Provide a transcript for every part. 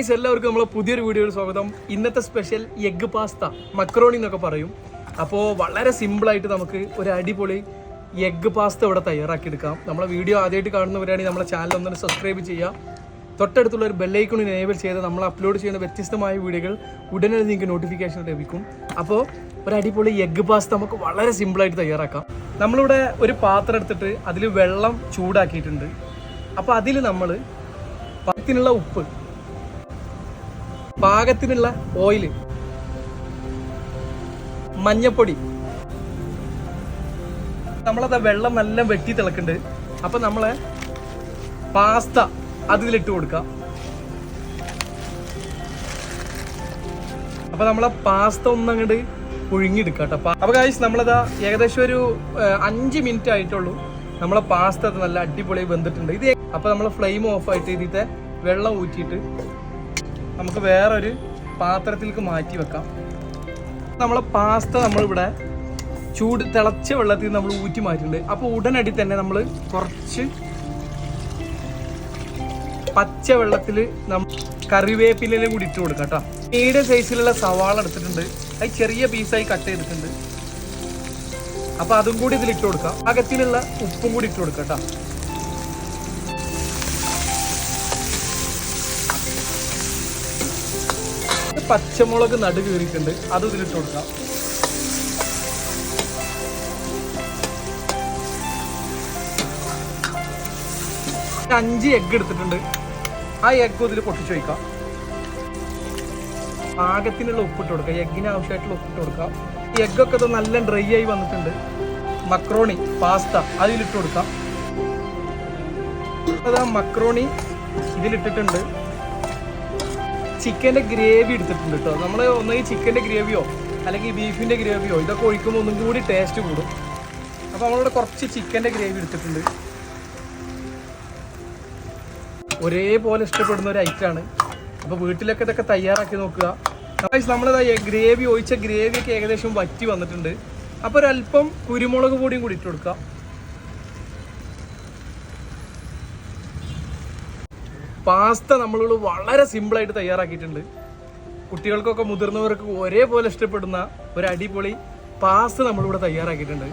എല്ലാവർക്കും നമ്മളെ പുതിയൊരു വീഡിയോയിൽ സ്വാഗതം. ഇന്നത്തെ സ്പെഷ്യൽ എഗ് പാസ്ത, മക്രോണി എന്നൊക്കെ പറയും. അപ്പോൾ വളരെ സിമ്പിളായിട്ട് നമുക്ക് ഒരു അടിപൊളി എഗ് പാസ്ത ഇവിടെ തയ്യാറാക്കിയെടുക്കാം. നമ്മളെ വീഡിയോ ആദ്യമായിട്ട് കാണുന്നവരാണെങ്കിൽ നമ്മളെ ചാനൽ ഒന്നും സബ്സ്ക്രൈബ് ചെയ്യുക. തൊട്ടടുത്തുള്ള ഒരു ബെല്ലൈക്കൺ എനേബിൾ ചെയ്ത് നമ്മൾ അപ്ലോഡ് ചെയ്യുന്ന വ്യത്യസ്തമായ വീഡിയോകൾ ഉടനെ നിങ്ങൾക്ക് നോട്ടിഫിക്കേഷൻ ലഭിക്കും. അപ്പോൾ ഒരു അടിപൊളി എഗ് പാസ്ത നമുക്ക് വളരെ സിമ്പിളായിട്ട് തയ്യാറാക്കാം. നമ്മളിവിടെ ഒരു പാത്രം എടുത്തിട്ട് അതിൽ വെള്ളം ചൂടാക്കിയിട്ടുണ്ട്. അപ്പോൾ അതിൽ നമ്മൾ പാകത്തിനുള്ള ഉപ്പ്, പാകത്തിനുള്ള ഓയിൽ, മഞ്ഞപ്പൊടി, നമ്മളത് വെള്ളം നല്ല വെട്ടി തിളക്കുന്നുണ്ട്. അപ്പൊ നമ്മളെ പാസ്ത അതിലിട്ട് കൊടുക്കാം. അപ്പൊ നമ്മളെ പാസ്ത ഒന്നങ്ങോട്ട് പുഴുങ്ങിയെടുക്കാം കേട്ടോ. അപ്പൊ ഗൈസ് നമ്മളതാ ഏകദേശം ഒരു 5 മിനിറ്റ് ആയിട്ടുള്ളൂ. നമ്മളെ പാസ്ത നല്ല അടിപൊളി വെന്തിട്ടുണ്ട്. ഇത് അപ്പൊ നമ്മളെ ഫ്ലെയിം ഓഫ് ആയിട്ട് ഇതിത്തെ വെള്ളം ഊറ്റിയിട്ട് നമുക്ക് വേറൊരു പാത്രത്തിലേക്ക് മാറ്റി വെക്കാം. നമ്മളെ പാസ്ത നമ്മളിവിടെ തിളച്ച വെള്ളത്തിൽ നമ്മൾ ഊറ്റി മാറ്റിയിട്ടുണ്ട്. അപ്പോൾ ഉടനടി തന്നെ നമ്മൾ കുറച്ച് പച്ച വെള്ളത്തിൽ കറിവേപ്പിലും കൂടി ഇട്ട് കൊടുക്കാം കേട്ടോ. മീഡിയം സൈസിലുള്ള സവാള എടുത്തിട്ടുണ്ട്, അത് ചെറിയ പീസായി കട്ട് ചെയ്തിട്ടുണ്ട്. അപ്പോൾ അതും കൂടി ഇതിലിട്ട് കൊടുക്കാം. പാകത്തിലുള്ള ഉപ്പും കൂടി ഇട്ട് കൊടുക്കാം കേട്ടോ. പച്ചമുളക് നടു കീറിയിട്ടുണ്ട്, അത് ഇതിലിട്ട് കൊടുക്കാം. ഞാൻ 5 എഗ്ഗ് എടുത്തിട്ടുണ്ട്. ആ എഗ്ഗ് ഇതിൽ പൊട്ടിച്ചു വയ്ക്കാം. പാകത്തിനുള്ള ഉപ്പിട്ട് കൊടുക്കാം. എഗ്ഗിന് ആവശ്യമായിട്ടുള്ള ഉപ്പിട്ട് കൊടുക്കാം. ഈ എഗ്ഗൊക്കെ ഇത് നല്ല ഡ്രൈ ആയി വന്നിട്ടുണ്ട്. മക്രോണി പാസ്ത അതിലിട്ട് കൊടുക്കാം. അതാ മക്രോണി ഇതിലിട്ടിട്ടുണ്ട്. ചിക്കൻ്റെ ഗ്രേവി എടുത്തിട്ടുണ്ട് കേട്ടോ. നമ്മൾ ഒന്നെങ്കിൽ ചിക്കൻ്റെ ഗ്രേവിയോ അല്ലെങ്കിൽ ബീഫിൻ്റെ ഗ്രേവിയോ ഇതൊക്കെ ഒഴിക്കുമ്പോൾ ഒന്നും കൂടി ടേസ്റ്റ് കൂടും. അപ്പോൾ നമ്മളിവിടെ കുറച്ച് ചിക്കൻ്റെ ഗ്രേവി എടുത്തിട്ടുണ്ട്. ഒരേപോലെ ഇഷ്ടപ്പെടുന്ന ഒരു ഐറ്റമാണ്. അപ്പോൾ വീട്ടിലൊക്കെ ഇതൊക്കെ തയ്യാറാക്കി നോക്കുക. നമ്മളിതാ ഗ്രേവി ഒഴിച്ച ഗ്രേവിയൊക്കെ ഏകദേശം വറ്റി വന്നിട്ടുണ്ട്. അപ്പോൾ ഒരല്പം കുരുമുളക് പൊടിയും കൂടി ഇട്ട് കൊടുക്കുക. പാസ്ത നമ്മളിവിടെ വളരെ സിമ്പിളായിട്ട് തയ്യാറാക്കിയിട്ടുണ്ട്. കുട്ടികൾക്കൊക്കെ മുതിർന്നവർക്ക് ഒരേപോലെ ഇഷ്ടപ്പെടുന്ന ഒരു അടിപൊളി പാസ്ത നമ്മളിവിടെ തയ്യാറാക്കിയിട്ടുണ്ട്.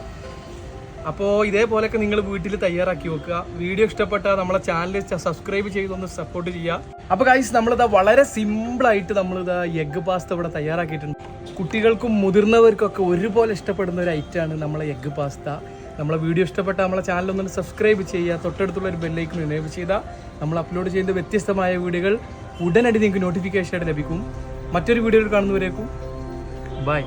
അപ്പോൾ ഇതേപോലെയൊക്കെ നിങ്ങൾ വീട്ടിൽ തയ്യാറാക്കി വെക്കുക. വീഡിയോ ഇഷ്ടപ്പെട്ടാൽ നമ്മളെ ചാനൽ സബ്സ്ക്രൈബ് ചെയ്തൊന്ന് സപ്പോർട്ട് ചെയ്യുക. അപ്പോൾ ഗൈസ് നമ്മളിതാ വളരെ സിമ്പിളായിട്ട് നമ്മളിതാ എഗ്ഗ് പാസ്ത ഇവിടെ തയ്യാറാക്കിയിട്ടുണ്ട്. കുട്ടികൾക്കും മുതിർന്നവർക്കൊക്കെ ഒരുപോലെ ഇഷ്ടപ്പെടുന്ന ഒരു ഐറ്റമാണ് നമ്മളെ എഗ്ഗ് പാസ്ത. നമ്മളെ വീഡിയോ ഇഷ്ടപ്പെട്ടാൽ നമ്മളെ ചാനലൊന്ന് സബ്സ്ക്രൈബ് ചെയ്യുക. തൊട്ടടുത്തുള്ള ഒരു ബെല്ലൈക്കൺ എനേബിൾ ചെയ്താൽ നമ്മൾ അപ്ലോഡ് ചെയ്യുന്ന വ്യത്യസ്തമായ വീഡിയോകൾ ഉടനടി നിങ്ങൾക്ക് നോട്ടിഫിക്കേഷൻ ആയിട്ട് ലഭിക്കും. മറ്റൊരു വീഡിയോയിൽ കാണുന്നവരേക്കും ബൈ.